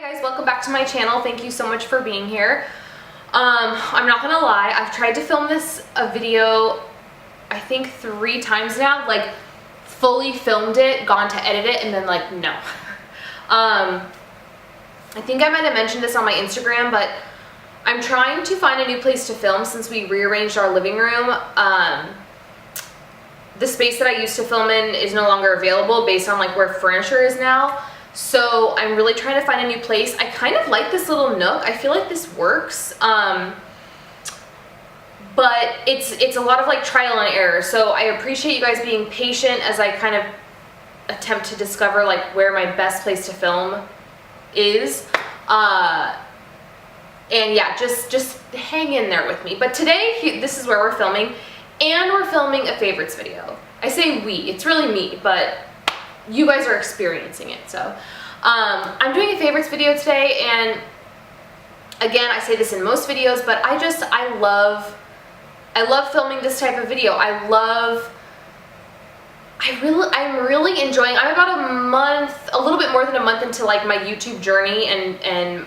Hi guys, welcome back to my channel. Thank you so much for being here. I'm not gonna lie, I've tried to film this video I think 3 times now, like fully filmed it, gone to edit it, and then like no. I think I might have mentioned this on my Instagram, but I'm trying to find a new place to film since we rearranged our living room. The space that I used to film in is no longer available based on like where furniture is now. So I'm really trying to find a new place. I kind of like this little nook. I feel like this works. But it's a lot of like trial and error. So I appreciate you guys being patient as I kind of attempt to discover like where my best place to film is. And yeah, just hang in there with me. But today, this is where we're filming, and we're filming a favorites video. I say we, it's really me, but you guys are experiencing it. So I'm doing a favorites video today, and again, I say this in most videos, but I love filming this type of video. I'm really enjoying. I'm about a month, a little bit more than a month into like my YouTube journey and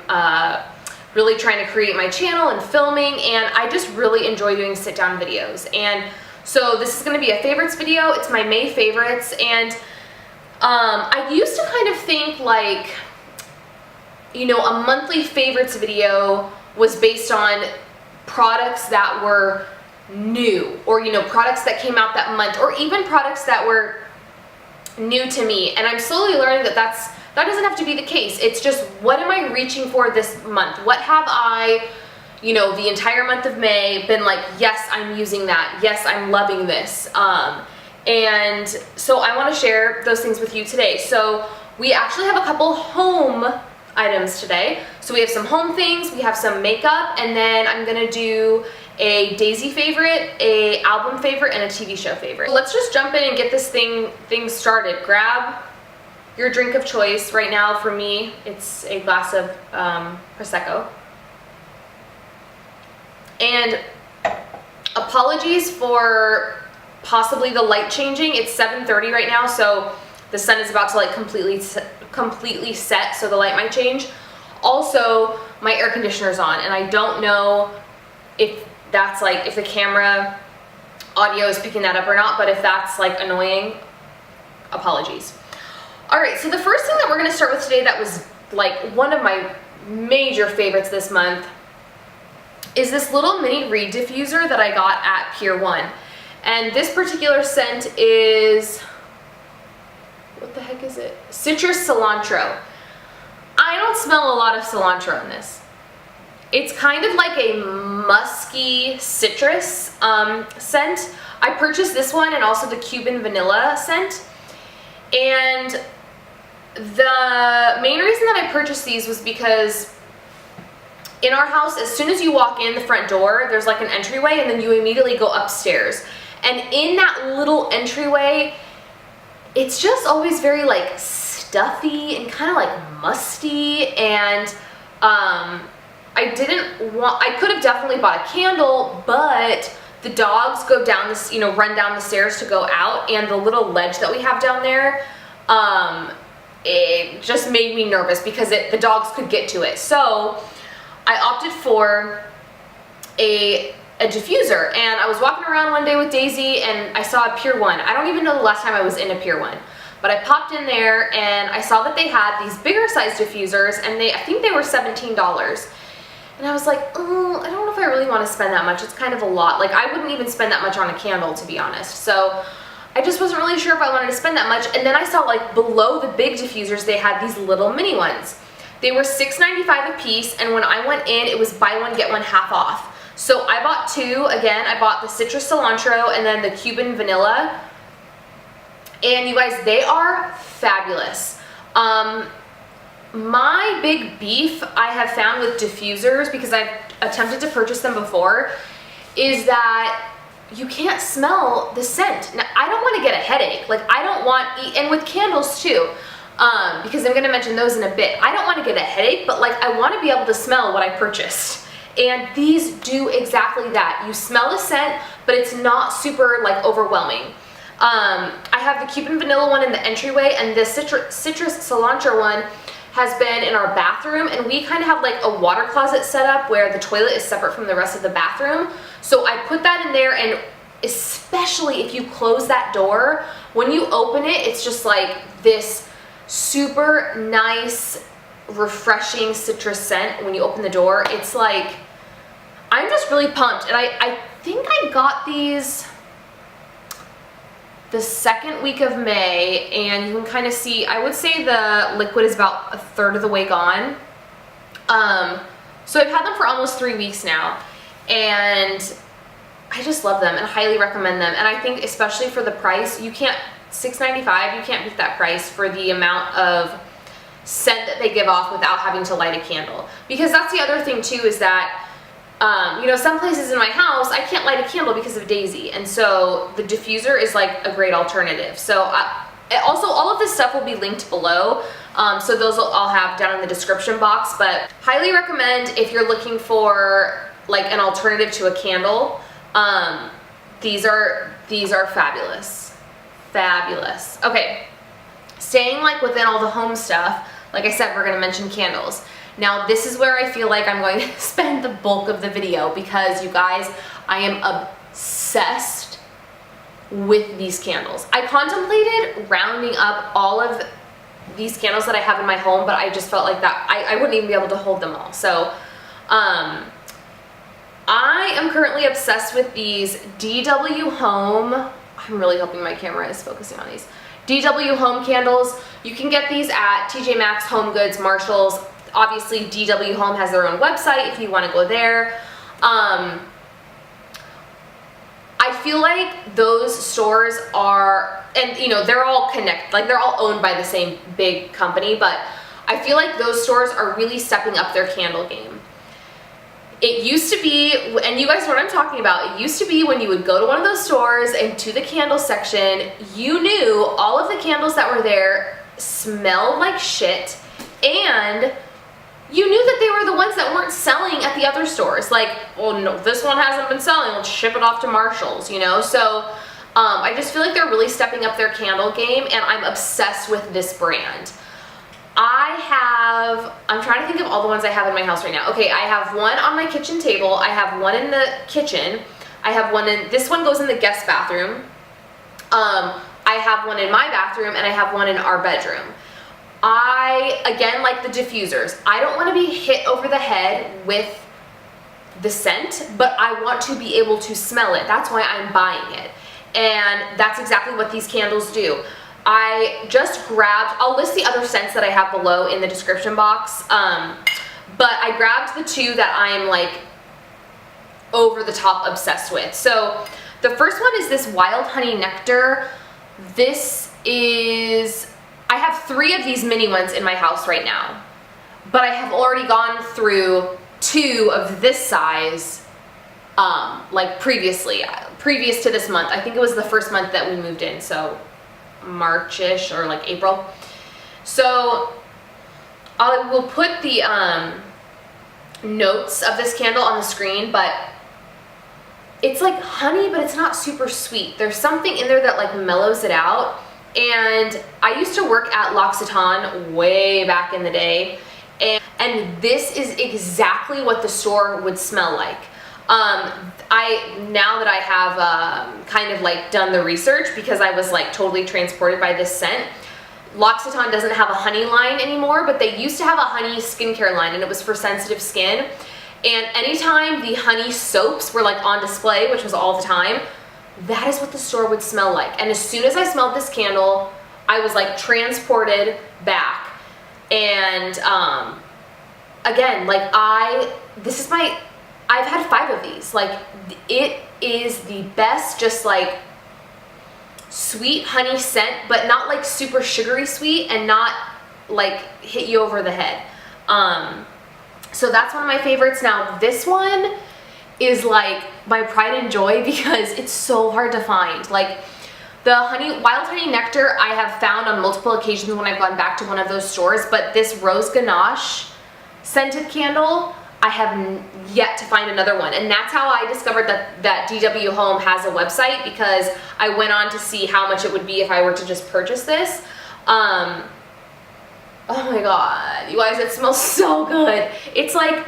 really trying to create my channel and filming, and I just really enjoy doing sit down videos. And so this is going to be a favorites video. It's my May favorites, and I used to kind of think like, you know, a monthly favorites video was based on products that were new, or, you know, products that came out that month, or even products that were new to me. And I'm slowly learning that that doesn't have to be the case. It's just, what am I reaching for this month? What have I, you know, the entire month of May been like, yes, I'm using that. Yes, I'm loving this. And so I want to share those things with you today. So we actually have a couple home items today. So we have some home things, we have some makeup, and then I'm going to do a Daisy favorite, a album favorite, and a TV show favorite. So let's just jump in and get this thing started. Grab your drink of choice. Right now for me, it's a glass of Prosecco. And apologies for possibly the light changing. It's 7:30 right now, so the sun is about to like completely set, so the light might change. Also, my air conditioner's on, and I don't know if that's like, if the camera audio is picking that up or not, but if that's like annoying, apologies. All right, so the first thing that we're gonna start with today that was like one of my major favorites this month is this little mini reed diffuser that I got at Pier One. And this particular scent is, what the heck is it? Citrus Cilantro. I don't smell a lot of cilantro in this. It's kind of like a musky citrus scent. I purchased this one and also the Cuban Vanilla scent. And the main reason that I purchased these was because in our house, as soon as you walk in the front door, there's like an entryway, and then you immediately go upstairs. And in that little entryway, it's just always very like stuffy and kind of like musty. And I could have definitely bought a candle, but the dogs go down this, you know, run down the stairs to go out, and the little ledge that we have down there, it just made me nervous because the dogs could get to it. So I opted for a diffuser, and I was walking around one day with Daisy and I saw a Pier One. I don't even know the last time I was in a Pier One, but I popped in there and I saw that they had these bigger size diffusers, and I think they were $17. And I was like, oh, I don't know if I really want to spend that much. It's kind of a lot. Like, I wouldn't even spend that much on a candle, to be honest. So I just wasn't really sure if I wanted to spend that much. And then I saw like below the big diffusers, they had these little mini ones. They were $6.95 a piece, and when I went in, it was buy one, get one half off. So I bought 2. Again, I bought the Citrus Cilantro and then the Cuban Vanilla. And you guys, they are fabulous. My big beef I have found with diffusers, because I've attempted to purchase them before, is that you can't smell the scent. Now, I don't want to get a headache. Like, I don't want, and with candles too, because I'm going to mention those in a bit. I don't want to get a headache, but like, I want to be able to smell what I purchased. And these do exactly that. You smell the scent, but it's not super like overwhelming. I have the Cuban Vanilla one in the entryway, and the citrus cilantro one has been in our bathroom, and we kind of have like a water closet set up where the toilet is separate from the rest of the bathroom. So I put that in there, and especially if you close that door, when you open it, it's just like this super nice, refreshing citrus scent when you open the door. It's like, I'm just really pumped. And I think I got these the second week of May, and you can kind of see, I would say the liquid is about a third of the way gone. So I've had them for almost 3 weeks now, and I just love them and highly recommend them. And I think especially for the price, you can't, $6.95, you can't beat that price for the amount of scent that they give off without having to light a candle. Because that's the other thing too, is that you know, some places in my house I can't light a candle because of Daisy, and so the diffuser is like a great alternative. So also all of this stuff will be linked below, so those I'll have down in the description box. But highly recommend if you're looking for like an alternative to a candle. These are fabulous, fabulous. Okay, staying like within all the home stuff, like I said, we're gonna mention candles. Now this is where I feel like I'm going to spend the bulk of the video, because you guys, I am obsessed with these candles. I contemplated rounding up all of these candles that I have in my home, but I just felt like that I wouldn't even be able to hold them all. So I am currently obsessed with these DW Home. I'm really hoping my camera is focusing on these. DW Home candles. You can get these at TJ Maxx, Home Goods, Marshalls. Obviously, DW Home has their own website if you want to go there. I feel like those stores are, and you know, they're all connected, like they're all owned by the same big company, but I feel like those stores are really stepping up their candle game. It used to be, and you guys know what I'm talking about, it used to be when you would go to one of those stores and to the candle section, you knew all of the candles that were there smelled like shit, and you knew that they were the ones that weren't selling at the other stores. Like, oh no, this one hasn't been selling, let's ship it off to Marshalls, you know? So I just feel like they're really stepping up their candle game, and I'm obsessed with this brand. I'm trying to think of all the ones I have in my house right now. Okay, I have one on my kitchen table, I have one in the kitchen, I have one in, this one goes in the guest bathroom, I have one in my bathroom, and I have one in our bedroom. Again, like the diffusers, I don't want to be hit over the head with the scent, but I want to be able to smell it. That's why I'm buying it. And that's exactly what these candles do. I just grabbed, I'll list the other scents that I have below in the description box, but I grabbed the two that I'm like over the top obsessed with. So the first one is this Wild Honey Nectar. This is, I have 3 of these mini ones in my house right now, but I have already gone through 2 of this size, like previous to this month. I think it was the first month that we moved in, so March-ish or like April. So I will put the notes of this candle on the screen, but it's like honey, but it's not super sweet. There's something in there that like mellows it out. And I used to work at L'Occitane way back in the day, and this is exactly what the store would smell like. Now that I have kind of like done the research, because I was like totally transported by this scent, L'Occitane doesn't have a honey line anymore, but they used to have a honey skincare line, and it was for sensitive skin. And anytime the honey soaps were like on display, which was all the time, that is what the store would smell like. And as soon as I smelled this candle, I was like transported back. And again, like I've had 5 of these. Like, it is the best, just like sweet honey scent, but not like super sugary sweet, and not like hit you over the head. So that's one of my favorites. Now this one is like my pride and joy, because it's so hard to find. Like the Wild Honey Nectar I have found on multiple occasions when I've gone back to one of those stores, but this Rose Ganache scented candle, I have yet to find another one. And that's how I discovered that DW Home has a website, because I went on to see how much it would be if I were to just purchase this. Oh my god, you guys, it smells so good. It's like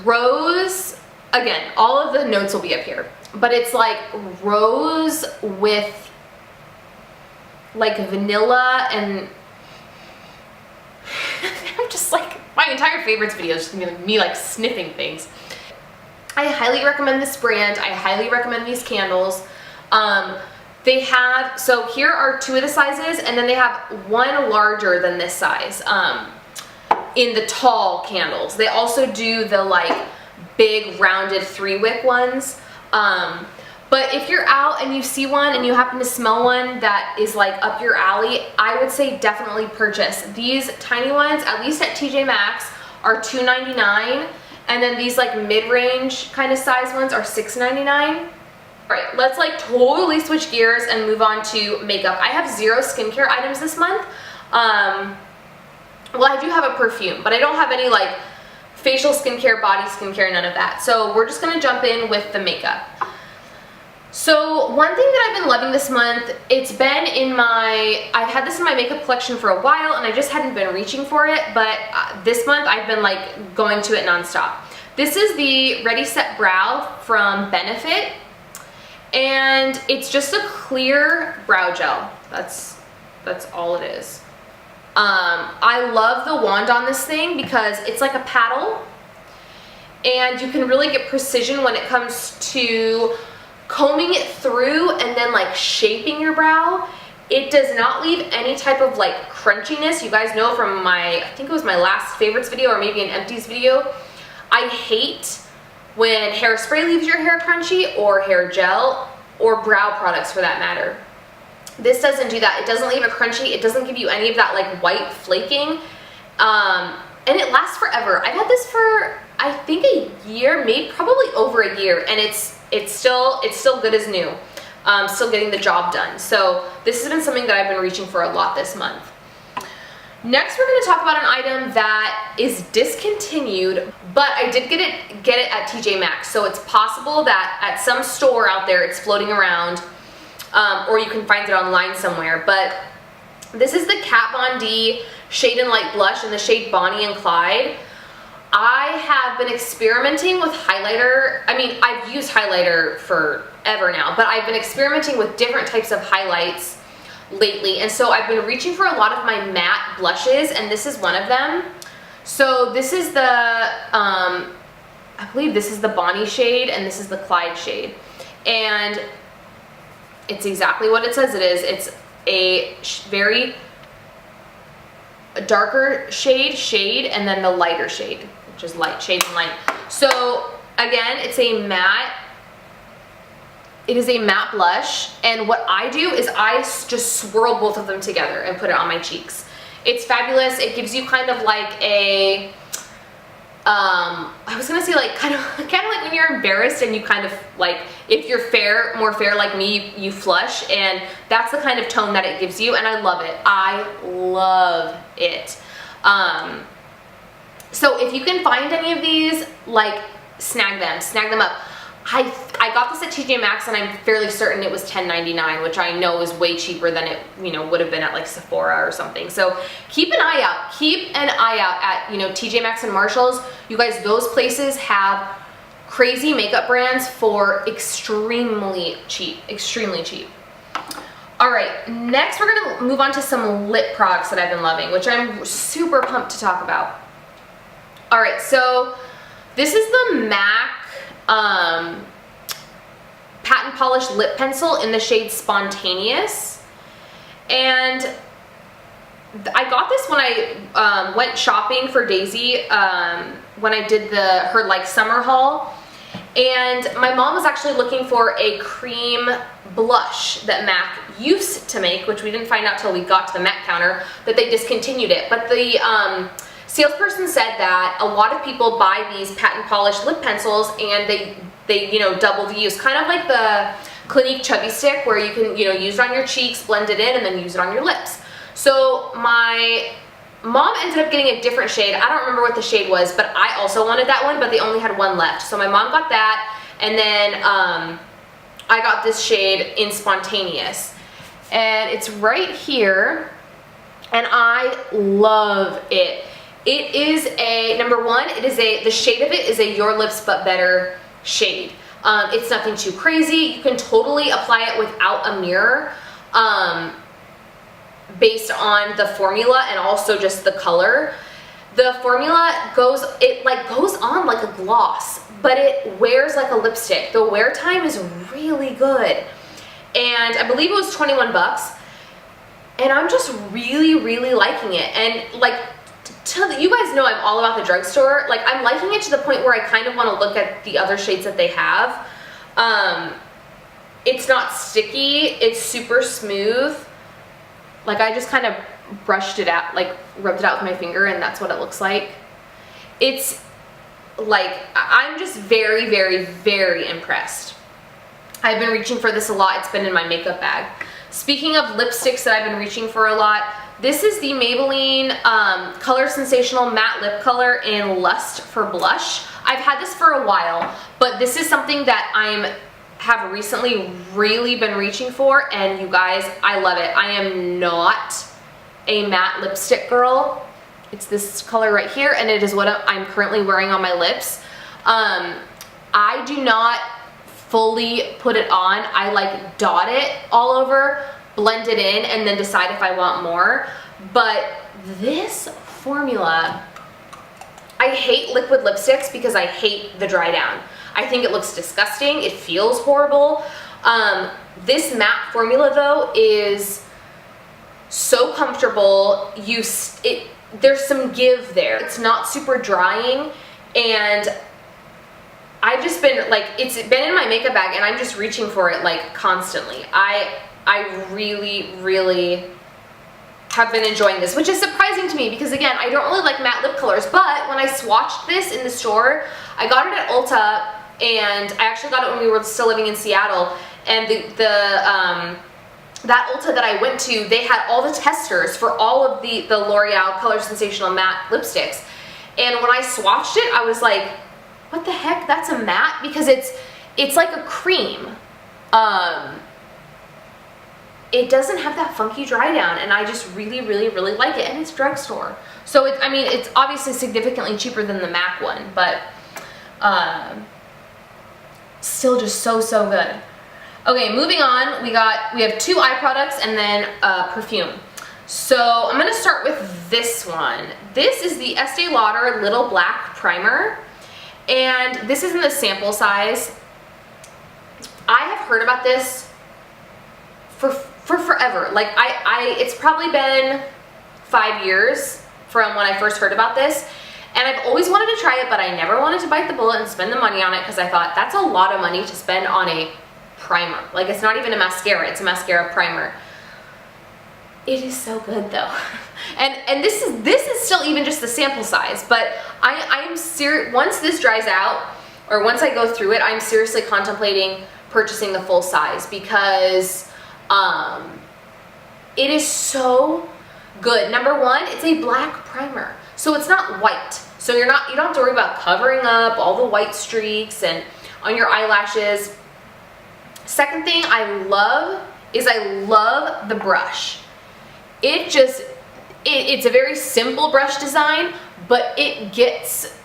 rose, again, all of the notes will be up here, but it's like rose with like vanilla, and I'm just like, my entire favorites video is just gonna be me like sniffing things. I highly recommend this brand. I highly recommend these candles. They have, so here are 2 of the sizes, and then they have 1 larger than this size in the tall candles. They also do the like big rounded 3-wick ones. But if you're out and you see one and you happen to smell one that is like up your alley, I would say definitely purchase. These tiny ones, at least at TJ Maxx, are $2.99, and then these like mid-range kind of size ones are $6.99. All right, let's like totally switch gears and move on to makeup. I have 0 skincare items this month. Well, I do have a perfume, but I don't have any like facial skincare, body skincare, none of that. So we're just gonna jump in with the makeup. So one thing that I've been loving this month, it's been in my, I've had this in my makeup collection for a while and I just hadn't been reaching for it, but this month I've been like going to it nonstop. This is the Ready Set Brow from Benefit, and it's just a clear brow gel. That's all it is. I love the wand on this thing because it's like a paddle, and you can really get precision when it comes to combing it through and then like shaping your brow. It does not leave any type of like crunchiness. You guys know from my, I think it was my last favorites video or maybe an empties video, I hate when hairspray leaves your hair crunchy, or hair gel, or brow products for that matter. This doesn't do that. It doesn't leave it crunchy. It doesn't give you any of that like white flaking, and it lasts forever. I've had this for I think a year, maybe probably over a year, and it's still good as new. Still getting the job done. So this has been something that I've been reaching for a lot this month. Next, we're going to talk about an item that is discontinued, but I did get it at TJ Maxx. So it's possible that at some store out there it's floating around, or you can find it online somewhere. But this is the Kat Von D Shade and Light Blush in the shade Bonnie and Clyde. I have been experimenting with highlighter. I mean, I've used highlighter forever now, but I've been experimenting with different types of highlights lately, and so I've been reaching for a lot of my matte blushes, and this is one of them. So this is the, I believe this is the Bonnie shade, and this is the Clyde shade, and it's exactly what it says it is. It's a very darker shade, and then the lighter shade, which is light, shade and light. So again, it's a matte. It is a matte blush, and what I do is I just swirl both of them together and put it on my cheeks. It's fabulous. It gives you kind of like a, I was gonna say like kind of like when you're embarrassed and you kind of like, if you're more fair like me, you flush, and that's the kind of tone that it gives you, and I love it. I love it. So if you can find any of these, like snag them up. I got this at TJ Maxx, and I'm fairly certain it was $10.99, which I know is way cheaper than it, would have been at like Sephora or something. So keep an eye out. Keep an eye out at, TJ Maxx and Marshalls. You guys, those places have crazy makeup brands for extremely cheap, extremely cheap. All right, next we're gonna move on to some lip products that I've been loving, which I'm super pumped to talk about. All right, so this is the MAC Patentpolish lip pencil in the shade Spontaneous, and I got this when I went shopping for Daisy, when I did her like summer haul, and my mom was actually looking for a cream blush that MAC used to make, which we didn't find out till we got to the MAC counter that they discontinued it. But the salesperson said that a lot of people buy these Patentpolish lip pencils, and they double the use, kind of like the Clinique Chubby Stick, where you can use it on your cheeks, blend it in, and then use it on your lips. So my mom ended up getting a different shade. I don't remember what the shade was, but I also wanted that one, but they only had one left. So my mom got that, and then I got this shade in Spontaneous, and it's right here. and I love it. It is a, number one, it is the shade of it is a Your Lips But Better shade. It's nothing too crazy. You can totally apply it without a mirror, based on the formula and also just the color. The formula goes on like a gloss, but it wears like a lipstick. The wear time is really good. And I believe it was 21 bucks. And I'm just really liking it. And like, you guys know I'm all about the drugstore. Like, I'm liking it to the point where I kind of want to look at the other shades that they have. It's not sticky. It's super smooth. Like, I just kind of brushed it out, like rubbed it out with my finger, and that's what it looks like. It's like, I'm just very impressed. I've been reaching for this a lot. It's been in my makeup bag. Speaking of lipsticks that I've been reaching for a lot, this is the Maybelline Color Sensational Matte Lip Color in Lust for Blush. I've had this for a while, but this is something that have recently really been reaching for, and you guys, I love it. I am not a matte lipstick girl. It's this color right here, and it is what I'm currently wearing on my lips. I do not fully put it on. I like dot it all over, blend it in, and then decide if I want more. But this formula, I hate liquid lipsticks because I hate the dry down. I think it looks disgusting. It feels horrible. This matte formula though is so comfortable. There's some give there. It's not super drying, and I've just been like, it's been in my makeup bag, and I'm just reaching for it like constantly. I really have been enjoying this, which is surprising to me because, again, I don't really like matte lip colors, but when I swatched this in the store, I got it at Ulta, and I actually got it when we were still living in Seattle, and that Ulta that I went to, they had all the testers for all of the L'Oreal Color Sensational matte lipsticks, and when I swatched it, I was like, what the heck, that's a matte? Because it's like a cream. It doesn't have that funky dry down, and I just really like it, and it's drugstore. So it's obviously significantly cheaper than the MAC one, but still just so good. Okay, moving on, we have 2 eye products and then perfume. So I'm gonna start with this one. This is the Estee Lauder Little Black Primer, and this is in the sample size. I have heard about this for forever. Like, it's probably been 5 years from when I first heard about this, and I've always wanted to try it, but I never wanted to bite the bullet and spend the money on it because I thought that's a lot of money to spend on a primer. Like, it's not even a mascara, it's a mascara primer. It is so good though. And this is still even just the sample size, but I am serious. Once this dries out, or once I go through it, I'm seriously contemplating purchasing the full size because it is so good. Number one, it's a black primer, so it's not white. So you don't have to worry about covering up all the white streaks and on your eyelashes. Second thing I love is I love the brush. It's a very simple brush design, but it gets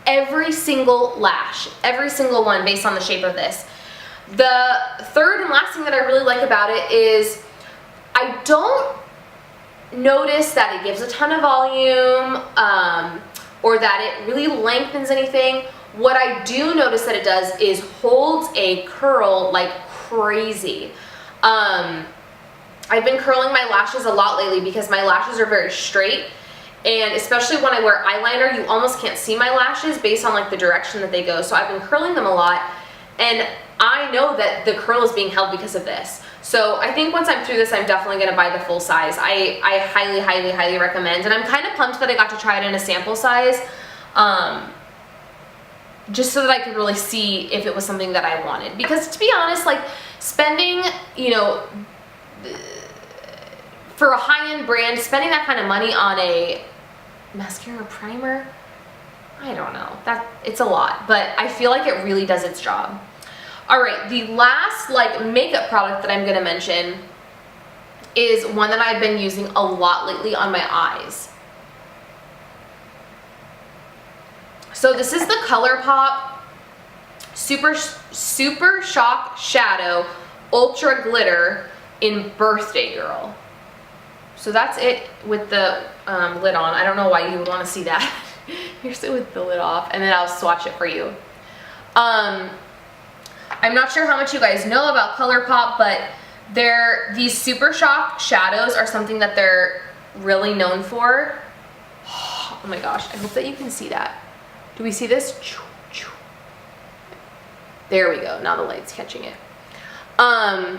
every single lash, every single one based on the shape of this. The third and last thing that I really like about it is I don't notice that it gives a ton of volume or that it really lengthens anything. What I do notice that it does is holds a curl like crazy. I've been curling my lashes a lot lately because my lashes are very straight, and especially when I wear eyeliner, you almost can't see my lashes based on like the direction that they go. So I've been curling them a lot, and I know that the curl is being held because of this. So I think once I'm through this, I'm definitely going to buy the full size. I highly recommend, and I'm kind of pumped that I got to try it in a sample size, just so that I could really see if it was something that I wanted. Because to be honest, like spending, for a high-end brand, spending that kind of money on a mascara primer, I don't know, it's a lot, but I feel like it really does its job. All right, the last like makeup product that I'm gonna mention is one that I've been using a lot lately on my eyes. So this is the Colourpop Super Shock Shadow Ultra Glitter in Birthday Girl. So that's it with the lid on. I don't know why you would want to see that. Here's it with the lid off, and then I'll swatch it for you. I'm not sure how much you guys know about Colourpop, but these Super Shock shadows are something that they're really known for. Oh my gosh, I hope that you can see that. Do we see this? There we go, now the light's catching it. I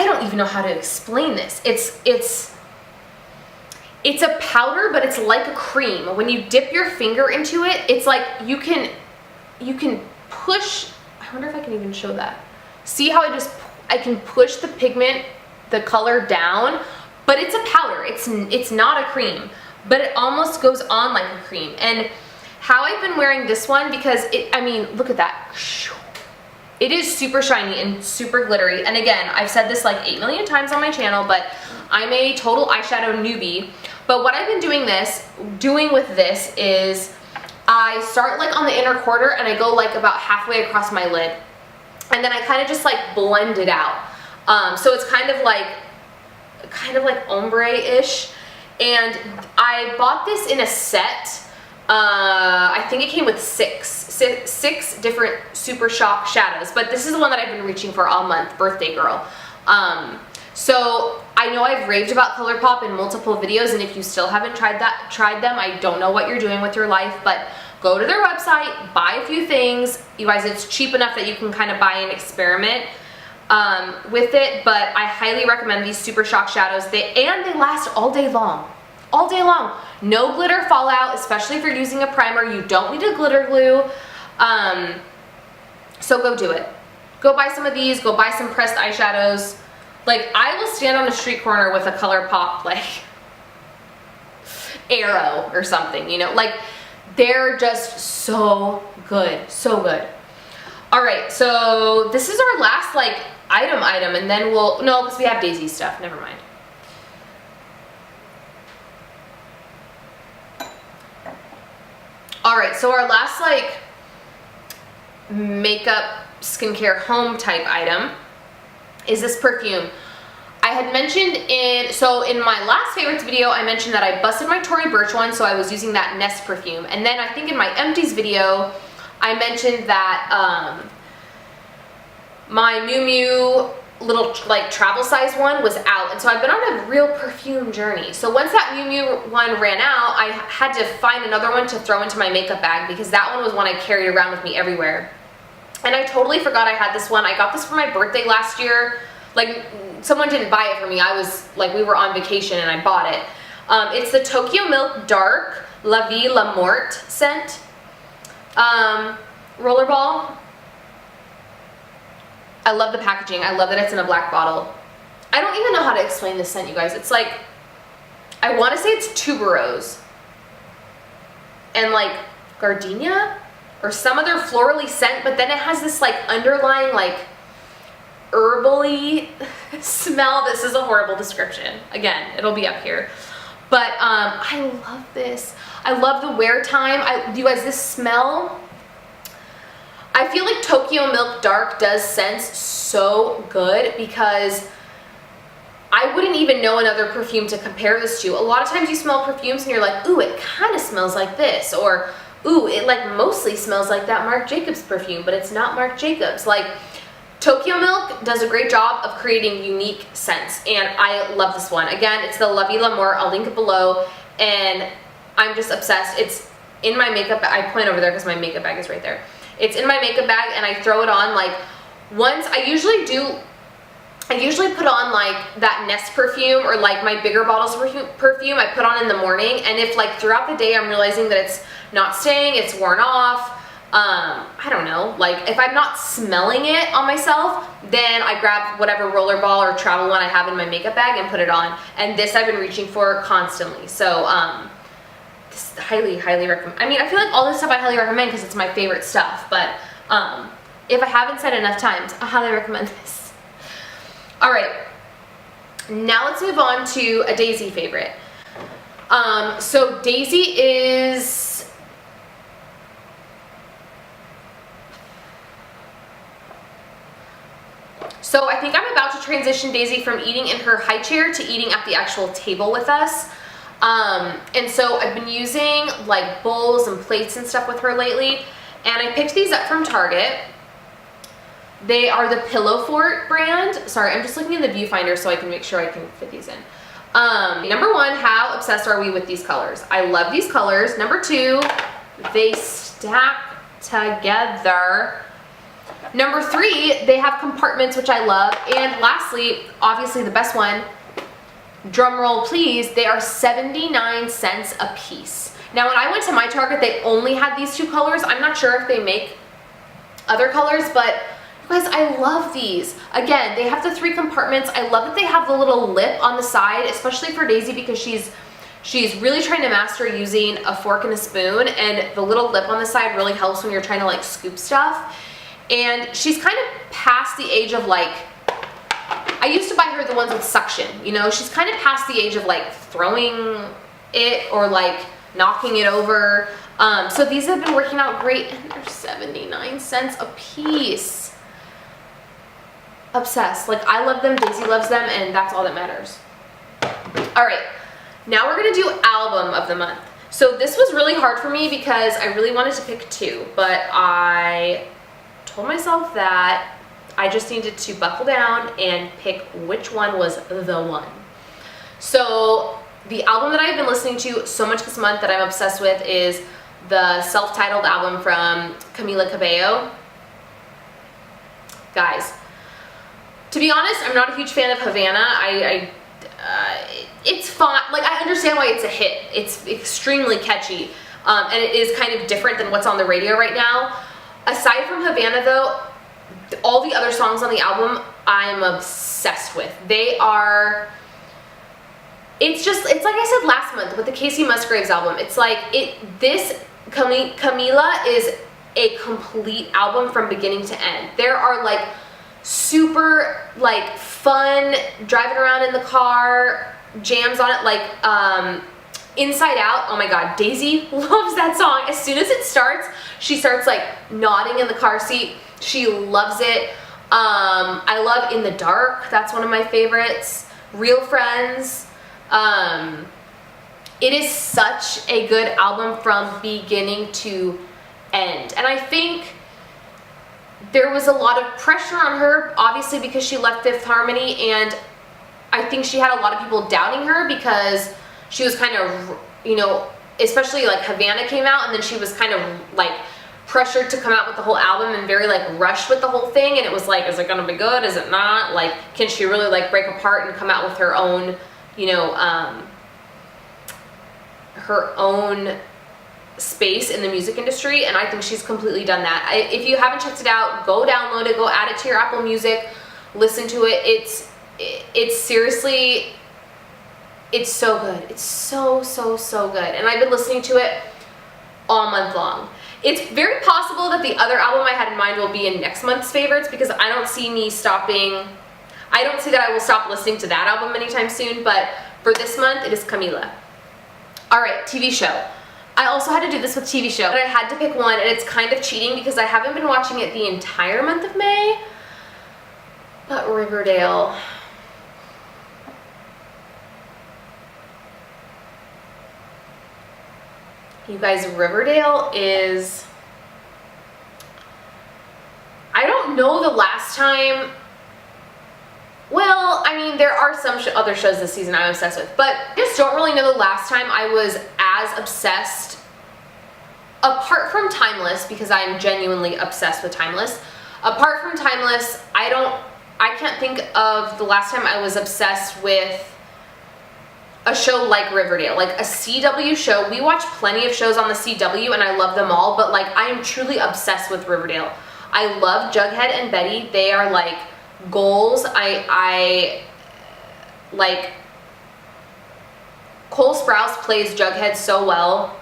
don't even know how to explain this. It's a powder, but it's like a cream. When you dip your finger into it, it's like you can push, I wonder if I can even show that. See how I can push the pigment, the color down, but it's a powder. It's not a cream, but it almost goes on like a cream. And how I've been wearing this one, because I mean, look at that. It is super shiny and super glittery. And again, I've said this like 8 million times on my channel, but I'm a total eyeshadow newbie. But what I've been doing with this is I start like on the inner quarter and I go like about halfway across my lid. And then I kind of just like blend it out. So it's kind of like ombre-ish. And I bought this in a set. I think it came with six different Super Shock shadows, but this is the one that I've been reaching for all month, Birthday Girl. So I know I've raved about Colourpop in multiple videos, and if you still haven't tried them, I don't know what you're doing with your life, but go to their website, buy a few things. You guys, it's cheap enough that you can kind of buy and experiment with it, but I highly recommend these Super Shock shadows. They last all day long. All day long. No glitter fallout, especially if you're using a primer. You don't need a glitter glue. So go do it. Go buy some of these. Go buy some pressed eyeshadows. Like, I will stand on a street corner with a Colourpop, like, arrow or something, you know? Like, they're just so good. So good. All right, so this is our last, like, item, and then no, because we have Daisy stuff. Never mind. All right, so our last like makeup, skincare, home type item is this perfume. I had mentioned in my last favorites video, I mentioned that I busted my Tory Burch one, so I was using that Nest perfume. And then I think in my empties video, I mentioned that my Miu Miu little like travel size one was out, and so I've been on a real perfume journey. So once that Miu Miu one ran out, I had to find another one to throw into my makeup bag, because that one was one I carried around with me everywhere. And I totally forgot I had this one. I got this for my birthday last year. Like, someone didn't buy it for me. I was like, we were on vacation and I bought it. It's the TokyoMilk Dark La Vie La Mort scent. Rollerball. I love the packaging. I love that it's in a black bottle. I don't even know how to explain this scent, you guys. It's like, I want to say it's tuberose and like gardenia or some other florally scent, but then it has this like underlying like herbally smell. This is a horrible description. Again, it'll be up here. But I love this. I love the wear time. You guys, this smell, I feel like TokyoMilk Dark does sense so good, because I wouldn't even know another perfume to compare this to. A lot of times you smell perfumes and you're like, ooh, it kind of smells like this, or ooh, it like mostly smells like that Marc Jacobs perfume, but it's not Marc Jacobs. Like, TokyoMilk does a great job of creating unique scents, and I love this one. Again, it's the La Vie La Mort. I'll link it below, and I'm just obsessed. It's in my makeup bag. I point over there because my makeup bag is right there. It's in my makeup bag, and I throw it on like once. I usually put on like that Nest perfume, or like my bigger bottles of perfume I put on in the morning, and if like throughout the day I'm realizing that it's not staying, it's worn off, I don't know, like if I'm not smelling it on myself, then I grab whatever rollerball or travel one I have in my makeup bag and put it on. And this I've been reaching for constantly. So this highly recommend. I mean, I feel like all this stuff I highly recommend because it's my favorite stuff, but if I haven't said enough times, I highly recommend this. All right, now let's move on to a Daisy favorite. So Daisy is, so I think I'm about to transition Daisy from eating in her high chair to eating at the actual table with us. And so I've been using like bowls and plates and stuff with her lately, and I picked these up from Target. They are the Pillowfort brand. Sorry, I'm just looking in the viewfinder so I can make sure I can fit these in. Number one, how obsessed are we with these colors? I love these colors. Number two, they stack together. Number three, they have compartments, which I love. And lastly, obviously the best one, drum roll please, they are 79 cents a piece. Now when I went to my Target, they only had these two colors. I'm not sure if they make other colors, but you guys, I love these. Again, they have the three compartments. I love that they have the little lip on the side, especially for Daisy because she's really trying to master using a fork and a spoon, and the little lip on the side really helps when you're trying to like scoop stuff. And she's kind of past the age of like, I used to buy her the ones with suction, you know, she's kind of past the age of like throwing it or like knocking it over. So these have been working out great, and they're 79 cents a piece. Obsessed. Like, I love them, Daisy loves them, and that's all that matters. All right, now we're gonna do album of the month. So this was really hard for me because I really wanted to pick two, but I told myself that I just needed to buckle down and pick which one was the one. So the album that I've been listening to so much this month that I'm obsessed with is the self-titled album from Camila Cabello. Guys, to be honest, I'm not a huge fan of Havana. It's fun. Like, I understand why it's a hit. It's extremely catchy, and it is kind of different than what's on the radio right now. Aside from Havana, though, all the other songs on the album I'm obsessed with. They are, it's like I said last month with the Casey Musgraves album. It's like, this Camila is a complete album from beginning to end. There are like super like fun driving around in the car jams on it, like Inside Out. Oh my god, Daisy loves that song. As soon as it starts, she starts like nodding in the car seat. She loves it. I love In the Dark. That's one of my favorites. Real Friends. It is such a good album from beginning to end. And I think there was a lot of pressure on her, obviously, because she left Fifth Harmony, and I think she had a lot of people doubting her because she was kind of, you know, especially like Havana came out, and then she was kind of like pressured to come out with the whole album and very like rushed with the whole thing, and it was like, is it gonna be good, is it not, like, can she really like break apart and come out with her own, you know, her own space in the music industry? And I think she's completely done that. If you haven't checked it out, go download it, go add it to your Apple Music, listen to it. It's seriously, it's so good. It's so good. And I've been listening to it all month long. It's very possible that the other album I had in mind will be in next month's favorites, because I don't see me stopping. I don't see that I will stop listening to that album anytime soon, but for this month, it is Camila. All right, TV show. I also had to do this with TV show, but I had to pick one, and it's kind of cheating because I haven't been watching it the entire month of May, but Riverdale. You guys, Riverdale is, I don't know the last time, well, I mean, there are some other shows this season I'm obsessed with, but I just don't really know the last time I was as obsessed, apart from Timeless, because I am genuinely obsessed with Timeless. Apart from Timeless, I can't think of the last time I was obsessed with a show like Riverdale, like a CW show. We watch plenty of shows on the CW and I love them all, but like, I am truly obsessed with Riverdale. I love Jughead and Betty. They are like goals. I like, Cole Sprouse plays Jughead so well.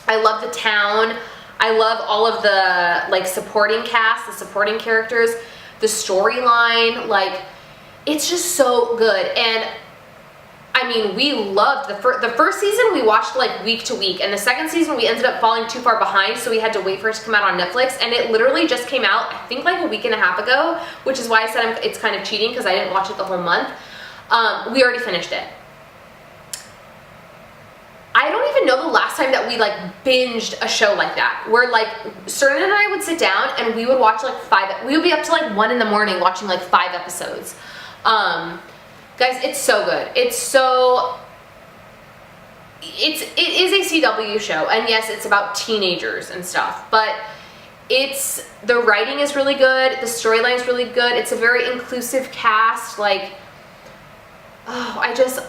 I love the town. I love all of the like supporting cast, the supporting characters, the storyline. Like, It's just so good. And I mean, we loved the first season. We watched like week to week, and the second season we ended up falling too far behind, so we had to wait for it to come out on Netflix. And it literally just came out, I think, like a week and a half ago, which is why I said it's kind of cheating because I didn't watch it the whole month. We already finished it. I don't even know the last time that we like binged a show like that, where like Cernan and I would sit down and we would watch like we would be up to like 1 in the morning watching like 5 episodes. Guys, it's so good. It is a CW show, and yes, it's about teenagers and stuff, but the writing is really good, the storyline is really good, it's a very inclusive cast, like, oh,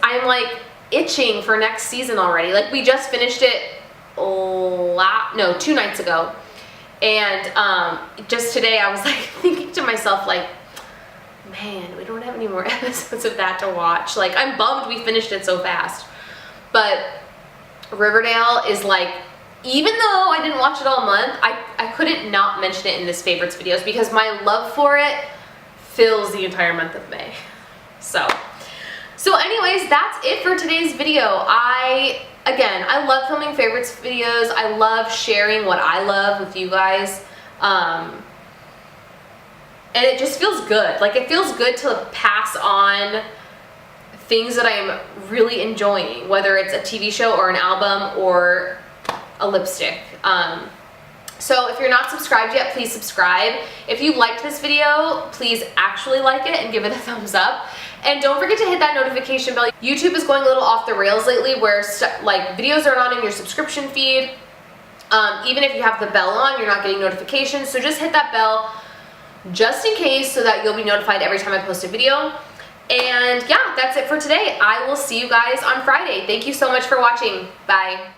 I'm like itching for next season already. Like, we just finished it 2 nights ago, and just today I was like thinking to myself, like, man, we don't have any more episodes of that to watch. Like, I'm bummed we finished it so fast. But Riverdale is like, even though I didn't watch it all month, I couldn't not mention it in this favorites videos because my love for it fills the entire month of May. So anyways, that's it for today's video. Again, I love filming favorites videos. I love sharing what I love with you guys. And it just feels good. Like, it feels good to pass on things that I'm really enjoying, whether it's a TV show or an album or a lipstick. So if you're not subscribed yet, please subscribe. If you liked this video, please actually like it and give it a thumbs up. And don't forget to hit that notification bell. YouTube is going a little off the rails lately, where like videos are not in your subscription feed. Even if you have the bell on, you're not getting notifications. So just hit that bell just in case, so that you'll be notified every time I post a video. And yeah, that's it for today. I will see you guys on Friday. Thank you so much for watching. Bye.